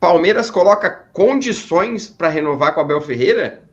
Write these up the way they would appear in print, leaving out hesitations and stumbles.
Palmeiras coloca condições para renovar com o Abel Ferreira?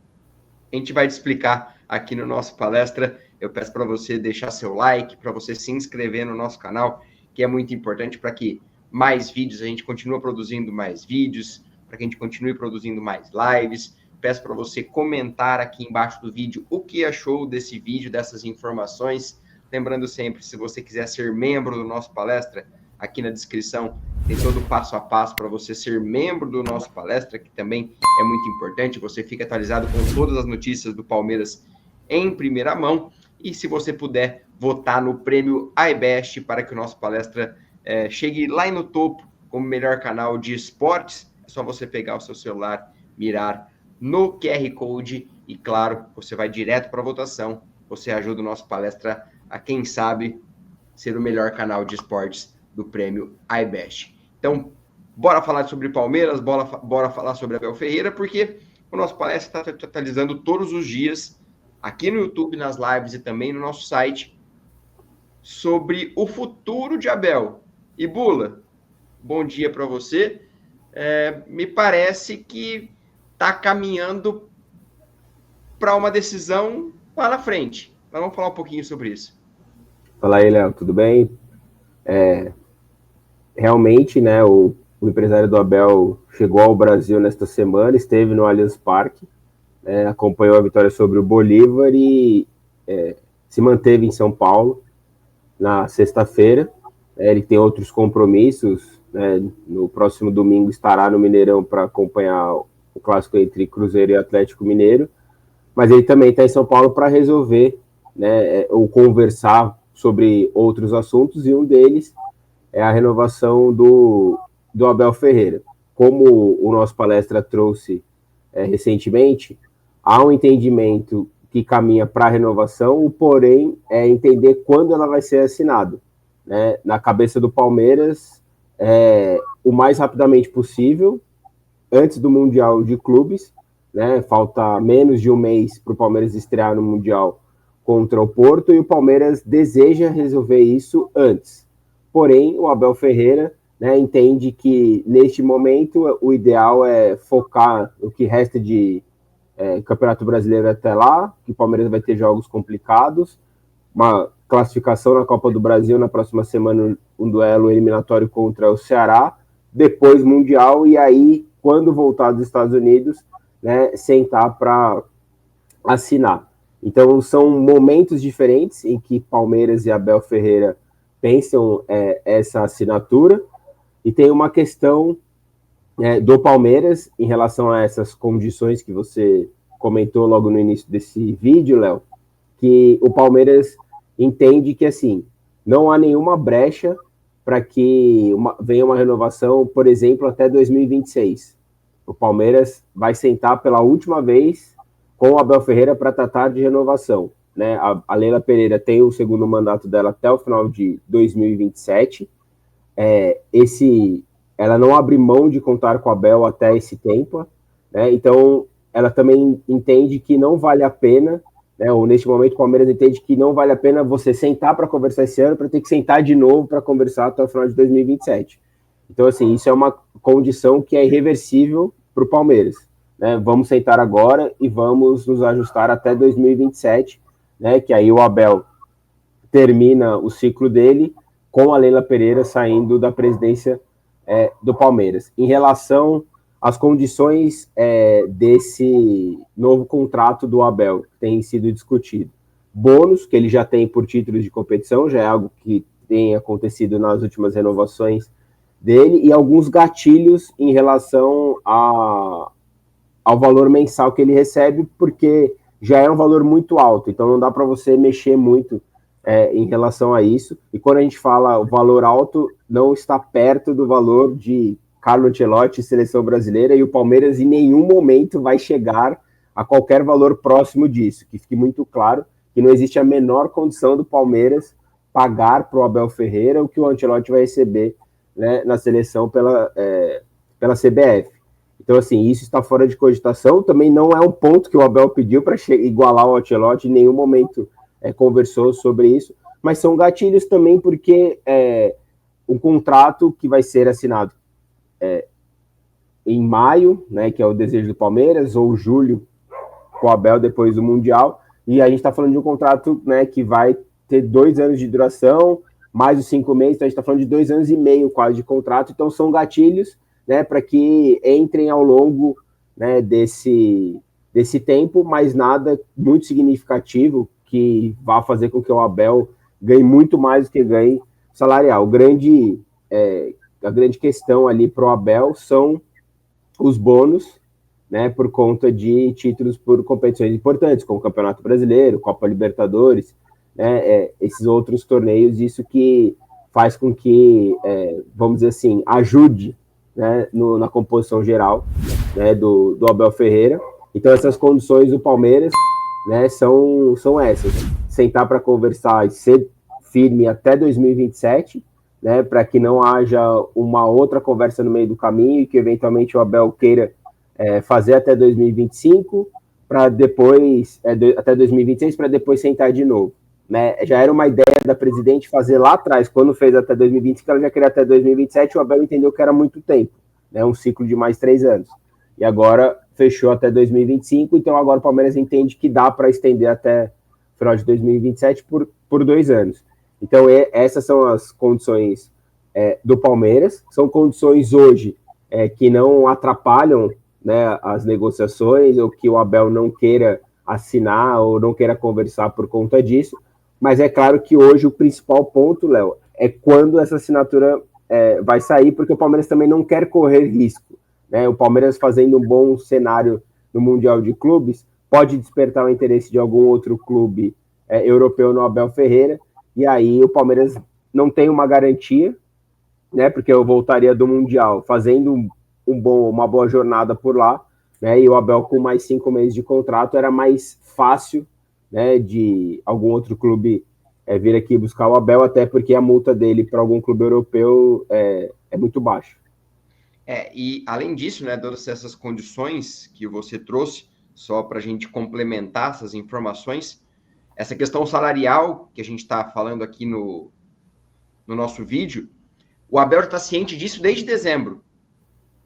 A gente vai te explicar aqui no nosso palestra. Eu peço para você deixar seu like, para você se inscrever no nosso canal, que é muito importante para que mais vídeos, a gente continue produzindo mais vídeos, para que a gente continue produzindo mais lives. Peço para você comentar aqui embaixo do vídeo o que achou desse vídeo, dessas informações. Lembrando sempre, se você quiser ser membro do nosso palestra, aqui na descrição tem todo o passo a passo para você ser membro do nosso palestra, que também é muito importante. Você fica atualizado com todas as notícias do Palmeiras em primeira mão. E se você puder votar no prêmio iBest para que o nosso palestra chegue lá no topo como melhor canal de esportes, é só você pegar o seu celular, mirar no QR Code e, claro, você vai direto para a votação. Você ajuda o nosso palestra a, quem sabe, ser o melhor canal de esportes do prêmio iBest. Então, bora falar sobre Palmeiras, bora falar sobre Abel Ferreira, porque o nosso palestra está te atualizando todos os dias, aqui no YouTube, nas lives e também no nosso site, sobre o futuro de Abel. E Bula, bom dia para você. Me parece que está caminhando para uma decisão lá na frente. Mas vamos falar um pouquinho sobre isso. Fala aí, Léo, tudo bem? Realmente, né, o empresário do Abel chegou ao Brasil nesta semana, esteve no Allianz Parque, acompanhou a vitória sobre o Bolívar e se manteve em São Paulo na sexta-feira. Ele tem outros compromissos, né, no próximo domingo estará no Mineirão para acompanhar o clássico entre Cruzeiro e Atlético Mineiro, mas ele também está em São Paulo para resolver, né, ou conversar sobre outros assuntos, e um deles é a renovação do Abel Ferreira. Como o nosso palestra trouxe recentemente, há um entendimento que caminha para a renovação, porém é entender quando ela vai ser assinada. Né? Na cabeça do Palmeiras, o mais rapidamente possível, antes do Mundial de Clubes, né? Falta menos de um mês para o Palmeiras estrear no Mundial contra o Porto, e o Palmeiras deseja resolver isso antes. Porém, o Abel Ferreira, né, entende que, neste momento, o ideal é focar no que resta de Campeonato Brasileiro até lá, que o Palmeiras vai ter jogos complicados, uma classificação na Copa do Brasil na próxima semana, um duelo eliminatório contra o Ceará, depois Mundial, e aí, quando voltar dos Estados Unidos, né, sentar para assinar. Então, são momentos diferentes em que Palmeiras e Abel Ferreira pensam essa assinatura, e tem uma questão do Palmeiras em relação a essas condições que você comentou logo no início desse vídeo, Léo, que o Palmeiras entende que, assim, não há nenhuma brecha para que venha uma renovação, por exemplo, até 2026. O Palmeiras vai sentar pela última vez com o Abel Ferreira para tratar de renovação. Né? A Leila Pereira tem o segundo mandato dela até o final de 2027. Ela não abre mão de contar com o Abel até esse tempo. Né? Então, ela também entende que não vale a pena, né? Ou neste momento o Palmeiras entende que não vale a pena você sentar para conversar esse ano, para ter que sentar de novo para conversar até o final de 2027. Então, assim, isso é uma condição que é irreversível para o Palmeiras. Né? Vamos sentar agora e vamos nos ajustar até 2027, né? Que aí o Abel termina o ciclo dele com a Leila Pereira saindo da presidência do Palmeiras. Em relação às condições desse novo contrato do Abel, que tem sido discutido. Bônus, que ele já tem por títulos de competição, já é algo que tem acontecido nas últimas renovações dele, e alguns gatilhos em relação ao valor mensal que ele recebe, porque já é um valor muito alto, então não dá para você mexer muito em relação a isso. E quando a gente fala o valor alto, não está perto do valor de Carlo Ancelotti, seleção brasileira, e o Palmeiras em nenhum momento vai chegar a qualquer valor próximo disso, que fique muito claro que não existe a menor condição do Palmeiras pagar para o Abel Ferreira o que o Ancelotti vai receber, né, na seleção pela CBF. Então, assim, isso está fora de cogitação. Também não é um ponto que o Abel pediu para igualar o Ancelotti, em nenhum momento conversou sobre isso, mas são gatilhos também porque um contrato que vai ser assinado em maio, né, que é o desejo do Palmeiras, ou julho, com o Abel depois do Mundial, e a gente está falando de um contrato, né, que vai ter 2 anos de duração, mais os 5 meses, então a gente está falando de 2 anos e meio quase de contrato, então são gatilhos, né, para que entrem ao longo, né, desse tempo, mas nada muito significativo que vá fazer com que o Abel ganhe muito mais do que ganhe salarial. A grande questão ali para o Abel são os bônus, né, por conta de títulos por competições importantes, como o Campeonato Brasileiro, Copa Libertadores, né, esses outros torneios, isso que faz com que, vamos dizer assim, ajude, né, na composição geral, né, do Abel Ferreira. Então essas condições do Palmeiras, né, são essas: sentar para conversar e ser firme até 2027, né, para que não haja uma outra conversa no meio do caminho e que eventualmente o Abel queira fazer até 2025, para depois, até 2026, para depois sentar de novo. Né? Já era uma ideia da presidente fazer lá atrás, quando fez até 2025, ela já queria até 2027, o Abel entendeu que era muito tempo, né? Um ciclo de mais 3 anos. E agora fechou até 2025, então agora o Palmeiras entende que dá para estender até o final de 2027 por 2 anos. Então essas são as condições do Palmeiras, são condições hoje que não atrapalham, né, as negociações, ou que o Abel não queira assinar ou não queira conversar por conta disso, mas é claro que hoje o principal ponto, Léo, é quando essa assinatura vai sair, porque o Palmeiras também não quer correr risco, né? O Palmeiras fazendo um bom cenário no Mundial de Clubes pode despertar o interesse de algum outro clube europeu no Abel Ferreira, e aí o Palmeiras não tem uma garantia, né, porque eu voltaria do Mundial fazendo uma boa jornada por lá, né, e o Abel com mais 5 meses de contrato era mais fácil, né, de algum outro clube vir aqui buscar o Abel, até porque a multa dele para algum clube europeu é muito baixa. E além disso, né, todas essas condições que você trouxe, só para a gente complementar essas informações, essa questão salarial que a gente está falando aqui no nosso vídeo, o Abel está ciente disso desde dezembro.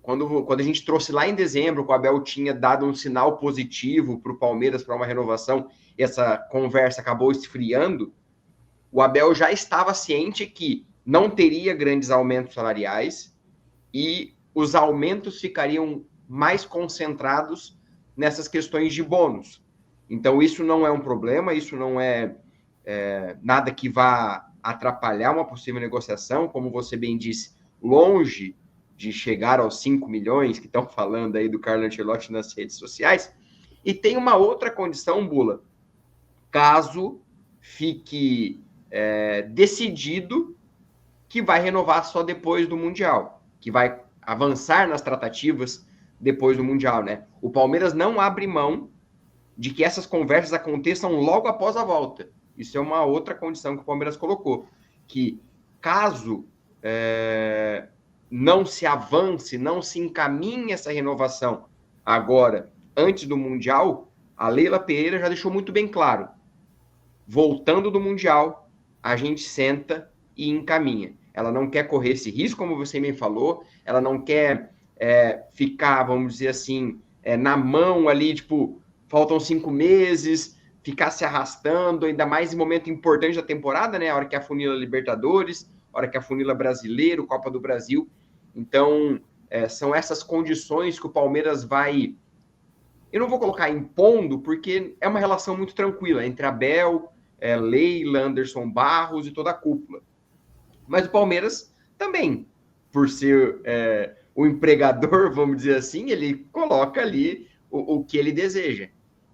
Quando a gente trouxe lá em dezembro, que o Abel tinha dado um sinal positivo para o Palmeiras para uma renovação, essa conversa acabou esfriando, o Abel já estava ciente que não teria grandes aumentos salariais e os aumentos ficariam mais concentrados nessas questões de bônus. Então, isso não é um problema, isso não é nada que vá atrapalhar uma possível negociação, como você bem disse, longe de chegar aos 5 milhões que estão falando aí do Carlo Ancelotti nas redes sociais. E tem uma outra condição, Bula, caso fique decidido que vai renovar só depois do Mundial, que vai avançar nas tratativas depois do Mundial, né? O Palmeiras não abre mão de que essas conversas aconteçam logo após a volta. Isso é uma outra condição que o Palmeiras colocou, que caso não se avance, não se encaminhe essa renovação agora, antes do Mundial, a Leila Pereira já deixou muito bem claro. Voltando do Mundial, a gente senta e encaminha. Ela não quer correr esse risco, como você me falou, ela não quer ficar, vamos dizer assim, na mão ali, tipo, faltam 5 meses, ficar se arrastando, ainda mais em momento importante da temporada, né? A hora que afunila Libertadores, a hora que afunila Brasileiro, Copa do Brasil. Então, são essas condições que o Palmeiras vai... Eu não vou colocar impondo, porque é uma relação muito tranquila entre Abel, Leila, Anderson Barros e toda a cúpula. Mas o Palmeiras também, por ser o empregador, vamos dizer assim, ele coloca ali o que ele deseja.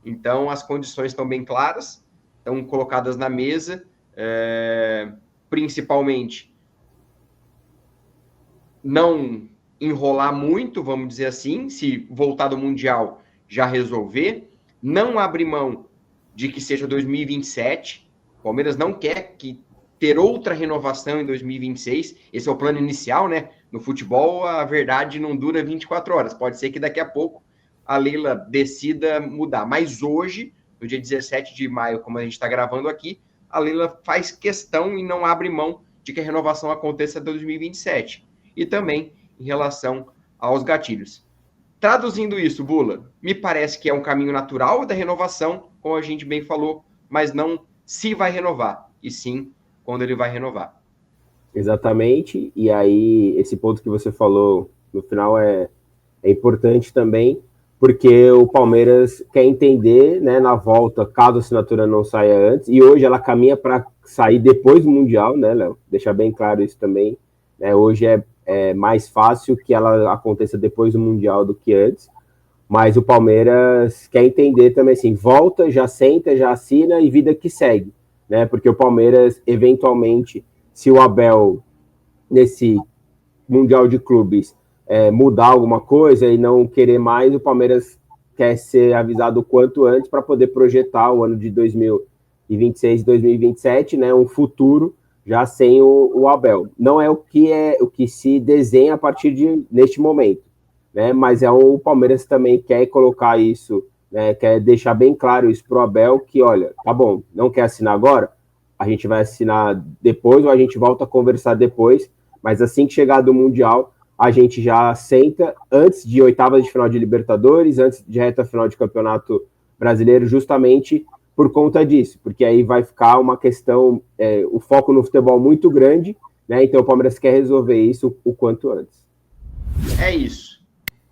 Então, as condições estão bem claras, estão colocadas na mesa, principalmente não enrolar muito, vamos dizer assim, se voltar do Mundial já resolver, não abrir mão de que seja 2027, o Palmeiras não quer ter outra renovação em 2026, esse é o plano inicial, né? No futebol, a verdade não dura 24 horas, pode ser que daqui a pouco a Leila decida mudar, mas hoje, no dia 17 de maio, como a gente está gravando aqui, a Leila faz questão e não abre mão de que a renovação aconteça em 2027, e também em relação aos gatilhos. Traduzindo isso, Bula, me parece que é um caminho natural da renovação, como a gente bem falou, mas não se vai renovar, e sim quando ele vai renovar. Exatamente, e aí esse ponto que você falou no final é importante também, porque o Palmeiras quer entender, né, na volta, caso a assinatura não saia antes, e hoje ela caminha para sair depois do Mundial, né, Léo? Deixar bem claro isso também, né? Hoje é mais fácil que ela aconteça depois do Mundial do que antes, mas o Palmeiras quer entender também assim, volta, já senta, já assina e vida que segue, né? Porque o Palmeiras, eventualmente, se o Abel, nesse Mundial de Clubes, mudar alguma coisa e não querer mais, o Palmeiras quer ser avisado o quanto antes para poder projetar o ano de 2026 e 2027, né, um futuro já sem o Abel. Não é o que se desenha a partir neste momento, né, mas o Palmeiras também quer colocar isso, né, quer deixar bem claro isso para o Abel, que olha, tá bom, não quer assinar agora? A gente vai assinar depois ou a gente volta a conversar depois, mas assim que chegar do Mundial, a gente já senta antes de oitavas de final de Libertadores, antes de reta final de Campeonato Brasileiro, justamente por conta disso, porque aí vai ficar uma questão, o foco no futebol muito grande, né? Então o Palmeiras quer resolver isso o quanto antes. É isso.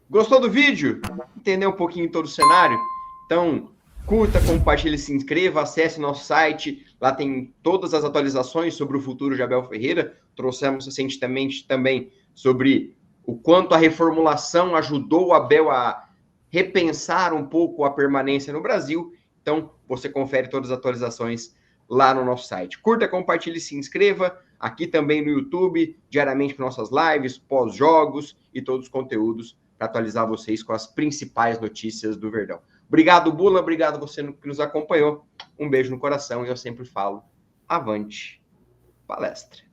Gostou do vídeo? Entendeu um pouquinho todo o cenário? Então, curta, compartilhe, se inscreva, acesse nosso site, lá tem todas as atualizações sobre o futuro de Abel Ferreira. Trouxemos recentemente também sobre o quanto a reformulação ajudou o Abel a repensar um pouco a permanência no Brasil. Então, você confere todas as atualizações lá no nosso site. Curta, compartilhe, se inscreva. Aqui também no YouTube, diariamente com nossas lives, pós-jogos e todos os conteúdos para atualizar vocês com as principais notícias do Verdão. Obrigado, Bula. Obrigado você que nos acompanhou. Um beijo no coração e eu sempre falo, avante palestra.